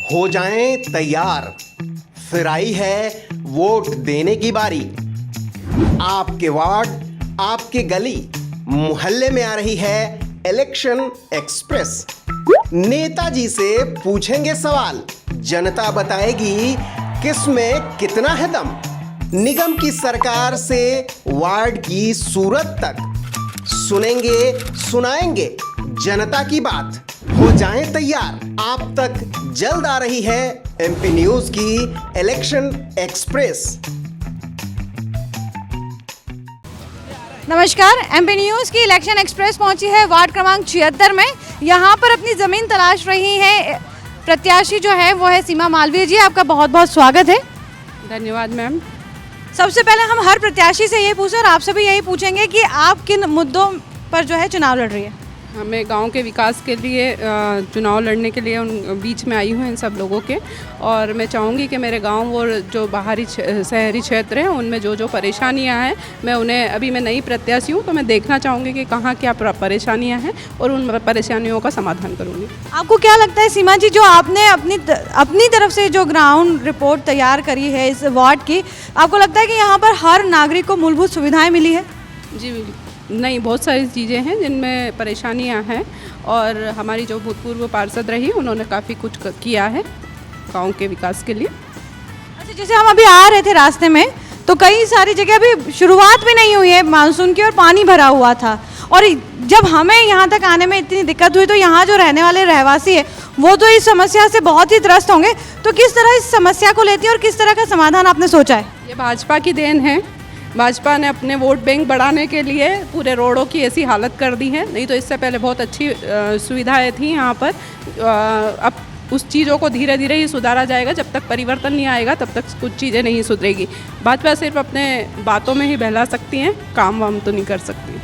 हो जाएं तैयार, फिर आई है वोट देने की बारी। आपके वार्ड, आपके गली, मोहल्ले में आ रही है इलेक्शन एक्सप्रेस। नेताजी से पूछेंगे सवाल, जनता बताएगी किस में कितना है दम। निगम की सरकार से वार्ड की सूरत तक सुनेंगे सुनाएंगे जनता की बात। हो जाएं तैयार, आप तक जल्द आ रही है एमपी न्यूज की इलेक्शन एक्सप्रेस। नमस्कार, एमपी न्यूज़ की इलेक्शन एक्सप्रेस पहुंची है वार्ड क्रमांक 76 में। यहां पर अपनी ज़मीन तलाश रही है प्रत्याशी जो है वो है सीमा मालवीय जी। आपका बहुत बहुत स्वागत है। धन्यवाद मैम। सबसे पहले हम हर प्रत्याशी से यही पूछें और आपसे भी यही पूछेंगे कि आप किन मुद्दों पर जो है चुनाव लड़ रही है। हमें गांव के विकास के लिए चुनाव लड़ने के लिए उन बीच में आई हूँ इन सब लोगों के, और मैं चाहूँगी कि मेरे गांव और जो बाहरी शहरी क्षेत्र हैं उनमें जो जो परेशानियां हैं मैं उन्हें, अभी मैं नई प्रत्याशी हूँ तो मैं देखना चाहूँगी कि कहाँ क्या परेशानियां हैं और उन परेशानियों का समाधान करूँगी। आपको क्या लगता है सीमा जी, जो आपने अपनी तरफ से जो ग्राउंड रिपोर्ट तैयार करी है इस वार्ड की, आपको लगता है कि यहाँ पर हर नागरिक को मूलभूत सुविधाएँ मिली है? जी नहीं, बहुत सारी चीज़ें हैं जिनमें परेशानियां हैं, और हमारी जो भूतपूर्व पार्षद रही उन्होंने काफ़ी कुछ किया है गांव के विकास के लिए। अच्छा, जैसे हम अभी आ रहे थे रास्ते में तो कई सारी जगह अभी शुरुआत भी नहीं हुई है मानसून की और पानी भरा हुआ था, और जब हमें यहाँ तक आने में इतनी दिक्कत हुई तो यहाँ जो रहने वाले रहवासी है वो तो इस समस्या से बहुत ही त्रस्त होंगे। तो किस तरह इस समस्या को लेती है और किस तरह का समाधान आपने सोचा है? ये भाजपा की देन है। भाजपा ने अपने वोट बैंक बढ़ाने के लिए पूरे रोडों की ऐसी हालत कर दी है, नहीं तो इससे पहले बहुत अच्छी सुविधाएं थी यहाँ पर। अब उस चीज़ों को धीरे धीरे ही सुधारा जाएगा। जब तक परिवर्तन नहीं आएगा तब तक कुछ चीज़ें नहीं सुधरेगी। भाजपा सिर्फ अपने बातों में ही बहला सकती हैं, काम वाम तो नहीं कर सकती।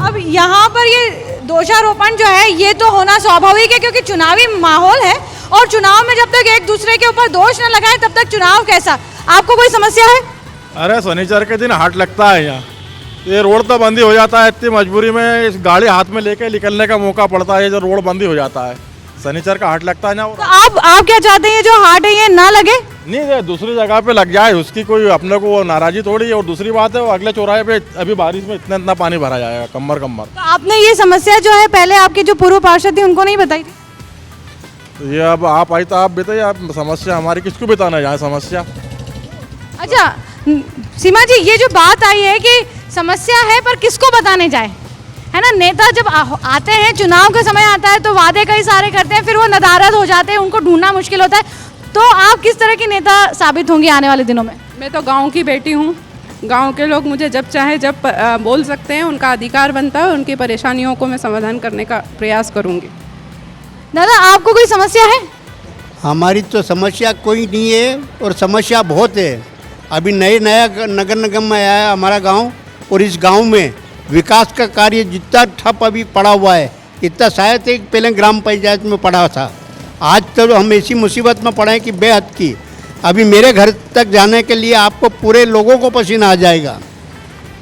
अब यहाँ पर ये दोषारोपण जो है ये तो होना स्वाभाविक है, क्योंकि चुनावी माहौल है और चुनाव में जब तक एक दूसरे के ऊपर दोष न लगाए तब तक चुनाव कैसा। आपको कोई समस्या है? अरे शनिचर के दिन हाट लगता है यहाँ, ये रोड तो बंद ही हो जाता है। इतनी मजबूरी में इस गाड़ी हाथ में लेके निकलने का मौका पड़ता है, जो रोड बंद ही हो जाता है। शनिचर का हाट लगता है ना। तो आप क्या चाहते हैं जो हाट है ये ना लगे? नहीं, दूसरी जगह पे लग जाए, उसकी कोई अपने को नाराजी थोड़ी है। और दूसरी बात है वो अगले चौराहे पे अभी बारिश में इतना पानी भरा जाएगा, कमर। तो आपने ये समस्या जो है पहले आपके जो पूर्व पार्षद थी उनको नहीं बताई थी? तो ये अब आप आई तो आप बताइए, आप समस्या हमारी किसको बताना है यहाँ समस्या। अच्छा सीमा जी, ये जो बात आई है कि समस्या है पर किसको बताने जाए, है ना। नेता जब आते हैं, चुनाव का समय आता है तो वादे कई सारे करते हैं, फिर वो नदारद हो जाते हैं, उनको ढूंढना मुश्किल होता है। तो आप किस तरह की नेता साबित होंगी आने वाले दिनों में? मैं तो गांव की बेटी हूं। गांव के लोग मुझे जब चाहे जब बोल सकते हैं, उनका अधिकार बनता है। उनकी परेशानियों को मैं समाधान करने का प्रयास करूंगी। दादा, आपको कोई समस्या है? हमारी तो समस्या कोई नहीं है और समस्या बहुत है। अभी नया नगर निगम में आया है हमारा गांव, और इस गांव में विकास का कार्य जितना ठप अभी पड़ा हुआ है, इतना शायद एक पहले ग्राम पंचायत में पड़ा था। आज तो हम ऐसी मुसीबत में पड़े हैं कि बेहद की। अभी मेरे घर तक जाने के लिए आपको पूरे लोगों को पसीना आ जाएगा।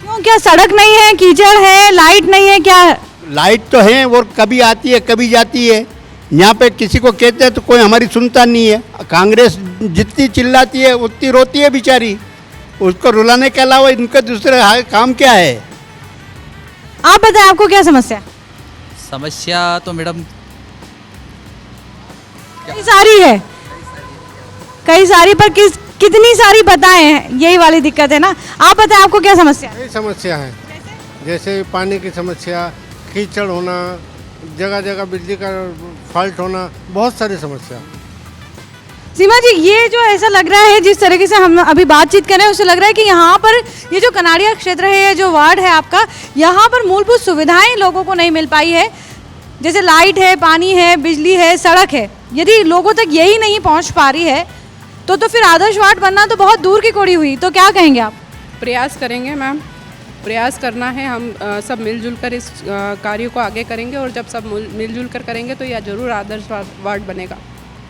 क्यों, क्या सड़क नहीं है, कीचड़ है, लाइट नहीं है? क्या लाइट तो है और कभी आती है कभी जाती है। यहाँ पे किसी को कहते हैं तो कोई हमारी सुनता नहीं है। कांग्रेस जितनी चिल्लाती है उतनी रोती है बेचारी। उसको रुलाने के अलावा इनका दूसरा काम क्या है? आप बताएं, आपको क्या समस्या? समस्या तो मैडम कई सारी है, कई सारी, पर कितनी सारी बताएं, यही वाली दिक्कत है ना। आप बताएं, आपको क्या समस्या? कई समस्या है, जैसे पानी की समस्या, कीचड़ होना, जगह जगह बिजली का फॉल्ट होना, बहुत सारी समस्या। सीमा जी, ये जो ऐसा लग रहा है, जिस तरीके से हम अभी बातचीत कर रहे हैं, उससे लग रहा है कि यहाँ पर ये जो कनाड़िया क्षेत्र है, ये जो वार्ड है आपका, यहाँ पर मूलभूत सुविधाएं लोगों को नहीं मिल पाई है। जैसे लाइट है, पानी है, बिजली है, सड़क है। यदि लोगों तक यही नहीं पहुँच पा रही है तो फिर आदर्श वार्ड बनना तो बहुत दूर की कोड़ी हुई। तो क्या कहेंगे आप? प्रयास करेंगे मैम, प्रयास करना है। हम सब मिलजुल कर इस कार्य को आगे करेंगे, और जब सब मिलजुल कर करेंगे तो यह जरूर आदर्श वार्ड बनेगा।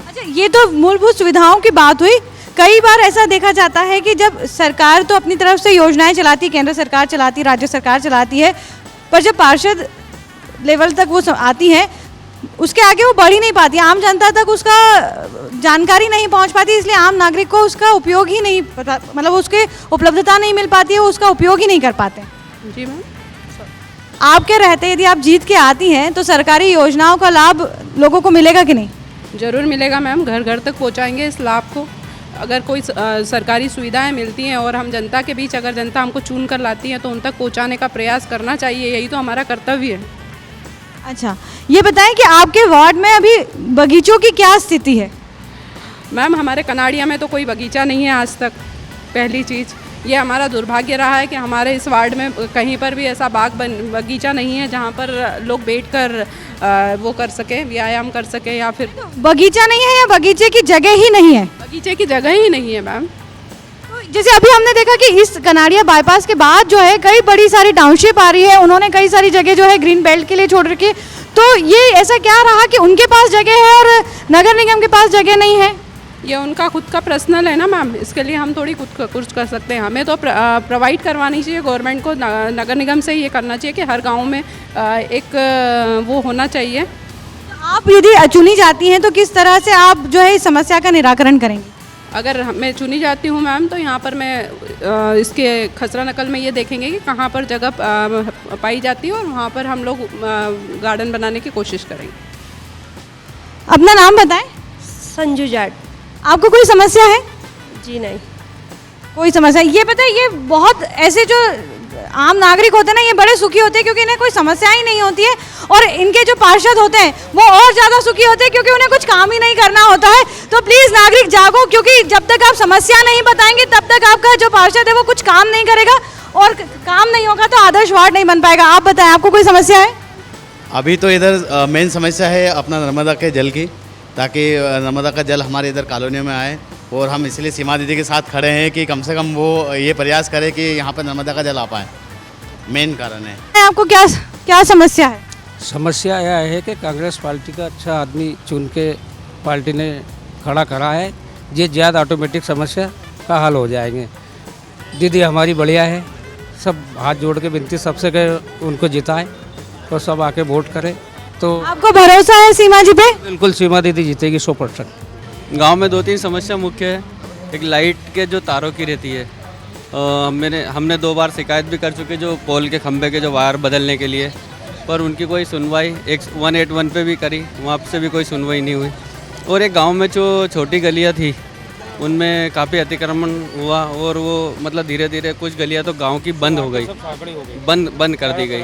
अच्छा, ये तो मूलभूत सुविधाओं की बात हुई। कई बार ऐसा देखा जाता है कि जब सरकार तो अपनी तरफ से योजनाएं चलाती, केंद्र सरकार चलाती, राज्य सरकार चलाती है, पर जब पार्षद लेवल तक वो आती है उसके आगे वो बढ़ ही नहीं पाती, आम जनता तक उसका जानकारी नहीं पहुंच पाती, इसलिए आम नागरिक को उसका उपयोग ही नहीं पता, मतलब उसके उपलब्धता नहीं मिल पाती है, वो उसका उपयोग ही नहीं कर पाते। जी मैम। आपके रहते यदि आप जीत के आती हैं तो सरकारी योजनाओं का लाभ लोगों को मिलेगा कि नहीं? ज़रूर मिलेगा मैम, घर घर तक पहुंचाएंगे इस लाभ को। अगर कोई सरकारी सुविधाएं मिलती हैं और हम जनता के बीच, अगर जनता हमको चुन कर लाती है तो उन तक पहुंचाने का प्रयास करना चाहिए, यही तो हमारा कर्तव्य है। अच्छा, ये बताएं कि आपके वार्ड में अभी बगीचों की क्या स्थिति है? मैम हमारे कनाड़िया में तो कोई बगीचा नहीं है आज तक। पहली चीज़ ये हमारा दुर्भाग्य रहा है कि हमारे इस वार्ड में कहीं पर भी ऐसा बगीचा नहीं है जहाँ पर लोग बैठकर वो कर सकें, व्यायाम कर सकें, या फिर बगीचा नहीं है या बगीचे की जगह ही नहीं है? बगीचे की जगह ही नहीं है मैम। तो जैसे अभी हमने देखा कि इस कनाड़िया बाईपास के बाद जो है कई बड़ी सारी टाउनशिप आ रही है, उन्होंने कई सारी जगह जो है ग्रीन बेल्ट के लिए छोड़ रखी है, तो ये ऐसा क्या रहा कि उनके पास जगह है और नगर निगम के पास जगह नहीं है? ये उनका खुद का पर्सनल है ना मैम, इसके लिए हम थोड़ी कुछ कर सकते हैं। हमें तो प्रोवाइड करवानी चाहिए गवर्नमेंट को, नगर निगम से ये करना चाहिए कि हर गांव में एक वो होना चाहिए। आप यदि चुनी जाती हैं तो किस तरह से आप जो है इस समस्या का निराकरण करेंगी? अगर मैं चुनी जाती हूँ मैम तो यहाँ पर मैं इसके खसरा नकल में ये देखेंगे कि कहाँ पर जगह पाई जाती है और वहाँ पर हम लोग गार्डन बनाने की कोशिश करेंगे। अपना नाम बताएं। संजू जाट। आपको कोई समस्या है? जी नहीं। कोई समस्या? ये पता है, ये बहुत ऐसे जो आम नागरिक होते हैं ना, ये बड़े सुखी होते हैं क्योंकि इन्हें कोई समस्या ही नहीं होती है, और इनके जो पार्षद होते हैं वो और ज़्यादा सुखी होते हैं क्योंकि उन्हें कुछ काम ही नहीं करना होता है। तो प्लीज़ नागरिक जागो, क्योंकि जब तक आप समस्या नहीं बताएंगे तब तक आपका जो पार्षद है वो कुछ काम नहीं करेगा, और काम नहीं होगा तो आदर्श वार्ड नहीं बन पाएगा। आप बताएं, आपको कोई समस्या है? अभी तो इधर मेन समस्या है अपना नर्मदा के जल की, ताकि नर्मदा का जल हमारे इधर कॉलोनियों में आए, और हम इसलिए सीमा दीदी के साथ खड़े हैं कि कम से कम वो ये प्रयास करे कि यहाँ पर नर्मदा का जल आ पाए। मेन कारण है। आपको क्या क्या समस्या है? समस्या यह है कि कांग्रेस पार्टी का अच्छा आदमी चुन के पार्टी ने खड़ा करा है, ये ज़्यादा ऑटोमेटिक समस्या का हल हो जाएंगे। दीदी हमारी बढ़िया है, सब हाथ जोड़ के विनती सबसे के उनको जिताएं और सब आके वोट करें। तो आपको भरोसा है सीमा जी पे? बिल्कुल सीमा दीदी जीतेगी 100%। गांव में 2-3 समस्या मुख्य है। एक लाइट के जो तारों की रहती है, हमने 2 बार शिकायत भी कर चुके जो पोल के खंभे के जो वायर बदलने के लिए, पर उनकी कोई सुनवाई, एक 181 पे भी करी, वहाँ से भी कोई सुनवाई नहीं हुई। और एक गांव में जो छोटी गलियाँ थी उनमें काफ़ी अतिक्रमण हुआ, और वो मतलब धीरे धीरे कुछ गलियाँ तो गांव की बंद हो गई, बंद कर दी गई।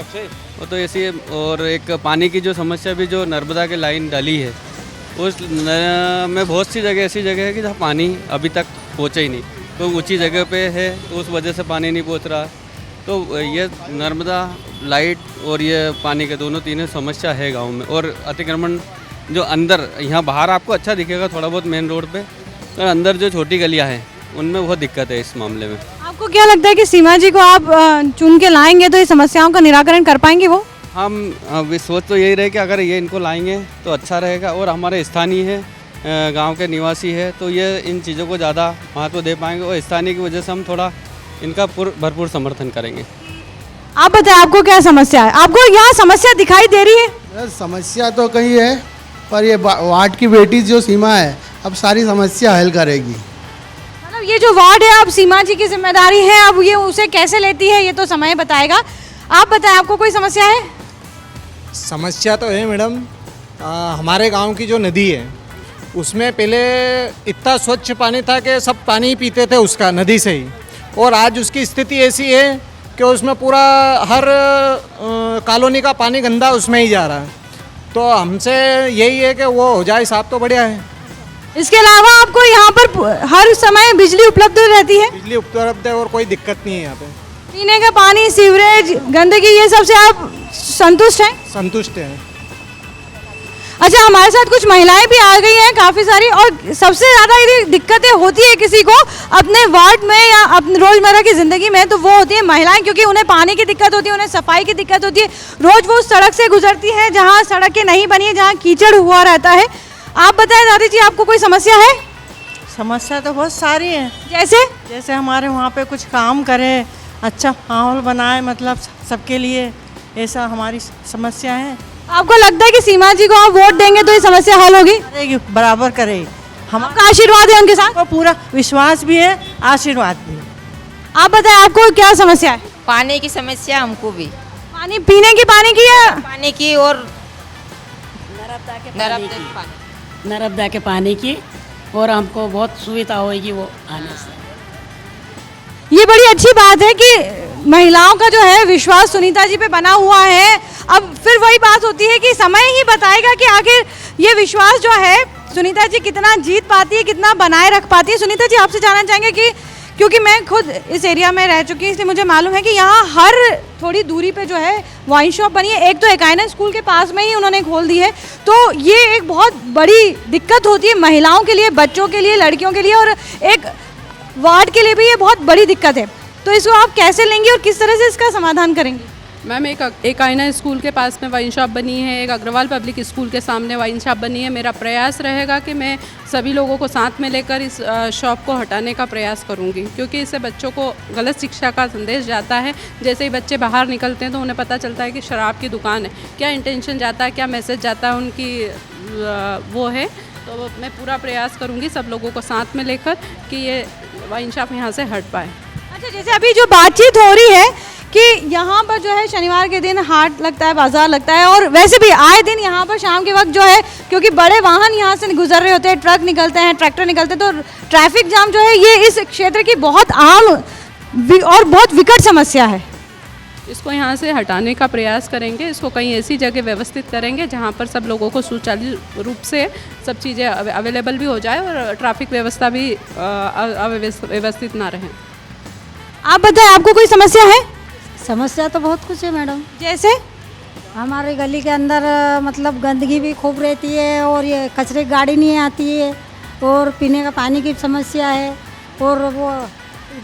वो तो ऐसी, और एक पानी की जो समस्या भी जो नर्मदा की लाइन डाली है उस में बहुत सी जगह ऐसी जगह है कि जहाँ पानी अभी तक पहुँचा ही नहीं, तो ऊंची जगह पे है तो उस वजह से पानी नहीं पहुँच रहा। तो ये नर्मदा लाइट और ये पानी के दोनों तीनों समस्या है गांव में। और अतिक्रमण जो अंदर, यहाँ बाहर आपको अच्छा दिखेगा थोड़ा बहुत मेन रोड पे, और अंदर जो छोटी गलियाँ हैं उनमें बहुत दिक्कत है इस मामले में। आपको क्या लगता है कि सीमा जी को आप चुन के लाएंगे तो ये समस्याओं का निराकरण कर पाएंगे वो? हम सोच तो यही रहे कि अगर ये इनको लाएंगे तो अच्छा रहेगा, और हमारे स्थानीय है, गांव के निवासी है, तो ये इन चीज़ों को ज़्यादा महत्व दे पाएंगे, और स्थानीय की वजह से हम थोड़ा इनका भरपूर समर्थन करेंगे। आप बताएं, आपको क्या समस्या है? आपको यहाँ समस्या दिखाई दे रही है? समस्या तो कहीं है, पर ये वार्ड की बेटी जो सीमा है अब सारी समस्या हल करेगी। मतलब ये जो वार्ड है अब सीमा जी की जिम्मेदारी है, अब ये उसे कैसे लेती है ये तो समय बताएगा। आप बताएं, आपको कोई समस्या है? समस्या तो है मैडम, हमारे गांव की जो नदी है उसमें पहले इतना स्वच्छ पानी था कि सब पानी पीते थे उसका, नदी से ही, और आज उसकी स्थिति ऐसी है कि उसमें पूरा हर कॉलोनी का पानी गंदा उसमें ही जा रहा है। तो हमसे यही है कि वो हो जाए साफ तो बढ़िया है। इसके अलावा आपको यहाँ पर हर समय बिजली उपलब्ध रहती है? बिजली उपलब्ध है और कोई दिक्कत नहीं है यहाँ पे। पीने का पानी, सीवरेज, गंदगी, ये सब से आप संतुष्ट हैं? संतुष्ट हैं। अच्छा, हमारे साथ कुछ महिलाएं भी आ गई हैं काफ़ी सारी, और सबसे ज़्यादा यदि दिक्कतें होती है किसी को अपने वार्ड में या अपने रोज़मर्रा की ज़िंदगी में, तो वो होती है महिलाएं, क्योंकि उन्हें पानी की दिक्कत होती है, उन्हें सफाई की दिक्कत होती है। रोज़ वो उस सड़क से गुजरती हैं जहाँ सड़कें नहीं बनी है, जहाँ कीचड़ हुआ रहता है। आप बताएं दादी जी, आपको कोई समस्या है? समस्या तो बहुत सारी है। जैसे हमारे वहाँ पे कुछ काम करें, अच्छा माहौल बनाए, मतलब सबके लिए, ऐसा हमारी समस्या है। आपको लगता है कि सीमा जी को आप वोट देंगे तो ये समस्या हल होगी? करेगी, बराबर करे। आपका आशीर्वाद है उनके साथ? हमको पूरा विश्वास भी है, आशीर्वाद भी। आप बताएं आपको क्या समस्या है? पानी की समस्या हमको भी, पानी पीने की, पानी की या पानी की और नर्मदा के पानी की, और हमको बहुत सुविधा होगी वो आने से। ये बड़ी अच्छी बात है कि महिलाओं का जो है विश्वास सुनीता जी पे बना हुआ है। अब फिर वही बात होती है कि समय ही बताएगा कि आखिर ये विश्वास जो है सुनीता जी कितना जीत पाती है, कितना बनाए रख पाती है। सुनीता जी आपसे जानना चाहेंगे कि क्योंकि मैं खुद इस एरिया में रह चुकी हूँ, इसलिए मुझे मालूम है कि यहाँ हर थोड़ी दूरी पे जो है वाइन शॉप बनी है। एक तो एकाइना स्कूल के पास में ही उन्होंने खोल दी है, तो ये एक बहुत बड़ी दिक्कत होती है महिलाओं के लिए, बच्चों के लिए, लड़कियों के लिए, और एक वार्ड के लिए भी ये बहुत बड़ी दिक्कत है। तो इसको आप कैसे लेंगी और किस तरह से इसका समाधान करेंगी? मैम, एक आईना स्कूल के पास में वाइन शॉप बनी है, एक अग्रवाल पब्लिक स्कूल के सामने वाइन शॉप बनी है। मेरा प्रयास रहेगा कि मैं सभी लोगों को साथ में लेकर इस शॉप को हटाने का प्रयास करूंगी, क्योंकि इससे बच्चों को गलत शिक्षा का संदेश जाता है। जैसे ही बच्चे बाहर निकलते हैं तो उन्हें पता चलता है कि शराब की दुकान है, क्या इंटेंशन जाता है, क्या मैसेज जाता है उनकी वो है। तो मैं पूरा प्रयास करूँगी सब लोगों को साथ में लेकर कि ये वाइन शॉप यहाँ से हट पाए। अच्छा, जैसे अभी जो बातचीत हो रही है कि यहाँ पर जो है शनिवार के दिन हाट लगता है, बाजार लगता है, और वैसे भी आए दिन यहाँ पर शाम के वक्त जो है, क्योंकि बड़े वाहन यहाँ से गुजर रहे होते हैं, ट्रक निकलते हैं, ट्रैक्टर निकलते हैं, तो ट्रैफिक जाम जो है ये इस क्षेत्र की बहुत आम और बहुत विकट समस्या है। इसको यहाँ से हटाने का प्रयास करेंगे, इसको कहीं ऐसी जगह व्यवस्थित करेंगे जहाँ पर सब लोगों को सुचारू रूप से सब चीज़ें अवेलेबल भी हो जाए और ट्रैफिक व्यवस्था भी व्यवस्थित ना रहे। आप बताएं, आपको कोई समस्या है? समस्या तो बहुत कुछ है मैडम। जैसे हमारे गली के अंदर मतलब गंदगी भी खूब रहती है, और ये कचरे की गाड़ी नहीं आती है, और पीने का पानी की समस्या है, और वो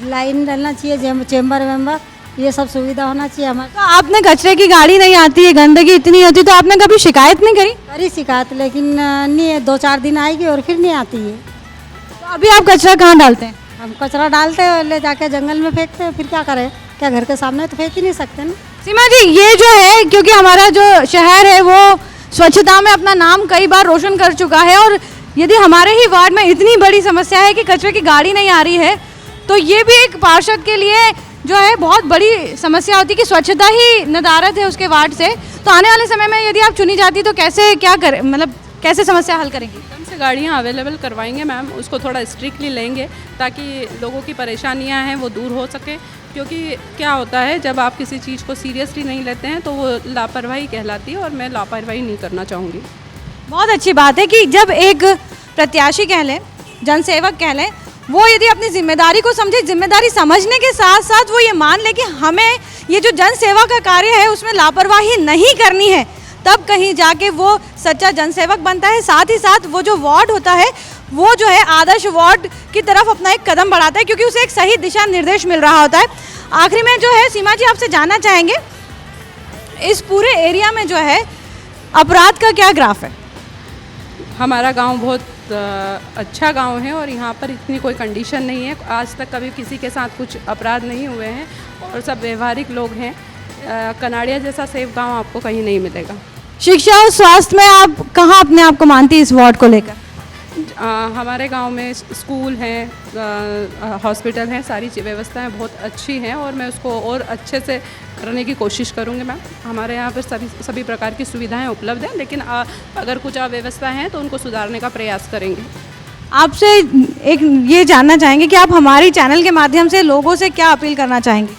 लाइन डलना चाहिए, चेम्बर वेम्बर, ये सब सुविधा होना चाहिए हमारे। तो आपने कचरे की गाड़ी नहीं आती है, गंदगी इतनी होती, तो आपने कभी शिकायत नहीं करी? करी शिकायत, लेकिन नहीं है, 2-4 दिन आएगी और फिर नहीं आती है। तो अभी आप कचरा कहाँ डालते हैं? हम कचरा डालते हैं, ले जाके जंगल में फेंकते हैं, फिर क्या करें, क्या घर के सामने तो फेंक ही नहीं सकते ना। सीमा जी, ये जो है, क्योंकि हमारा जो शहर है वो स्वच्छता में अपना नाम कई बार रोशन कर चुका है, और यदि हमारे ही वार्ड में इतनी बड़ी समस्या है कि कचरे की गाड़ी नहीं आ रही है, तो ये भी एक पार्षद के लिए जो है बहुत बड़ी समस्या होती है कि स्वच्छता ही नदारद है उसके वार्ड से। तो आने वाले समय में यदि आप चुनी जाती तो कैसे क्या करें, मतलब कैसे समस्या हल करेंगी? कम से गाड़ियाँ अवेलेबल करवाएंगे मैम, उसको थोड़ा स्ट्रिक्टली लेंगे ताकि लोगों की परेशानियाँ हैं वो दूर हो सके। क्योंकि क्या होता है, जब आप किसी चीज़ को सीरियसली नहीं लेते हैं तो वो लापरवाही कहलाती है, और मैं लापरवाही नहीं करना चाहूँगी। बहुत अच्छी बात है कि जब एक प्रत्याशी कह लें, जनसेवक कह लें, वो यदि अपनी जिम्मेदारी को समझे, जिम्मेदारी समझने के साथ साथ वो ये मान ले कि हमें ये जो जनसेवा का कार्य है उसमें लापरवाही नहीं करनी है, तब कहीं जाके वो सच्चा जनसेवक बनता है। साथ ही साथ वो जो वार्ड होता है वो जो है आदर्श वार्ड की तरफ अपना एक कदम बढ़ाता है, क्योंकि उसे एक सही दिशा निर्देश मिल रहा होता है। आखिरी में जो है सीमा जी, आपसे जानना चाहेंगे, इस पूरे एरिया में जो है अपराध का क्या ग्राफ है? हमारा गांव बहुत अच्छा गांव है, और यहाँ पर इतनी कोई कंडीशन नहीं है, आज तक कभी किसी के साथ कुछ अपराध नहीं हुए हैं, और सब व्यवहारिक लोग हैं। कनाड़िया जैसा सेफ गांव आपको कहीं नहीं मिलेगा। शिक्षा और स्वास्थ्य में आप कहाँ अपने आप को मानती है इस वार्ड को लेकर? हमारे गांव में स्कूल हैं, हॉस्पिटल हैं, सारी व्यवस्थाएं बहुत अच्छी हैं, और मैं उसको और अच्छे से करने की कोशिश करूंगी मैम। हमारे यहाँ पर सभी प्रकार की सुविधाएं उपलब्ध हैं, लेकिन अगर कुछ अव्यवस्था हैं तो उनको सुधारने का प्रयास करेंगे। आपसे एक ये जानना चाहेंगे कि आप हमारी चैनल के माध्यम से लोगों से क्या अपील करना चाहेंगे?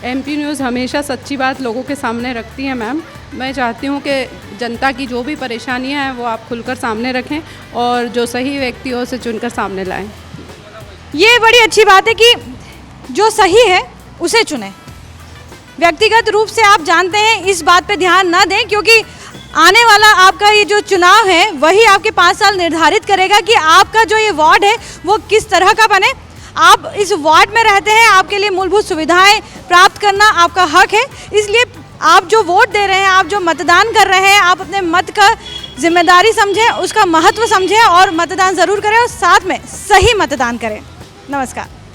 MP न्यूज़ हमेशा सच्ची बात लोगों के सामने रखती है मैम। मैं चाहती हूँ कि जनता की जो भी परेशानियाँ हैं वो आप खुलकर सामने रखें, और जो सही व्यक्ति हो उसे चुनकर सामने लाएं। ये बड़ी अच्छी बात है कि जो सही है उसे चुनें। व्यक्तिगत रूप से आप जानते हैं, इस बात पे ध्यान ना दें, क्योंकि आने वाला आपका ये जो चुनाव है वही आपके 5 साल निर्धारित करेगा कि आपका जो ये वार्ड है वो किस तरह का बने। आप इस वार्ड में रहते हैं, आपके लिए मूलभूत सुविधाएं प्राप्त करना आपका हक है, इसलिए आप जो वोट दे रहे हैं, आप जो मतदान कर रहे हैं, आप अपने मत का जिम्मेदारी समझें, उसका महत्व समझें और मतदान ज़रूर करें, और साथ में सही मतदान करें। नमस्कार।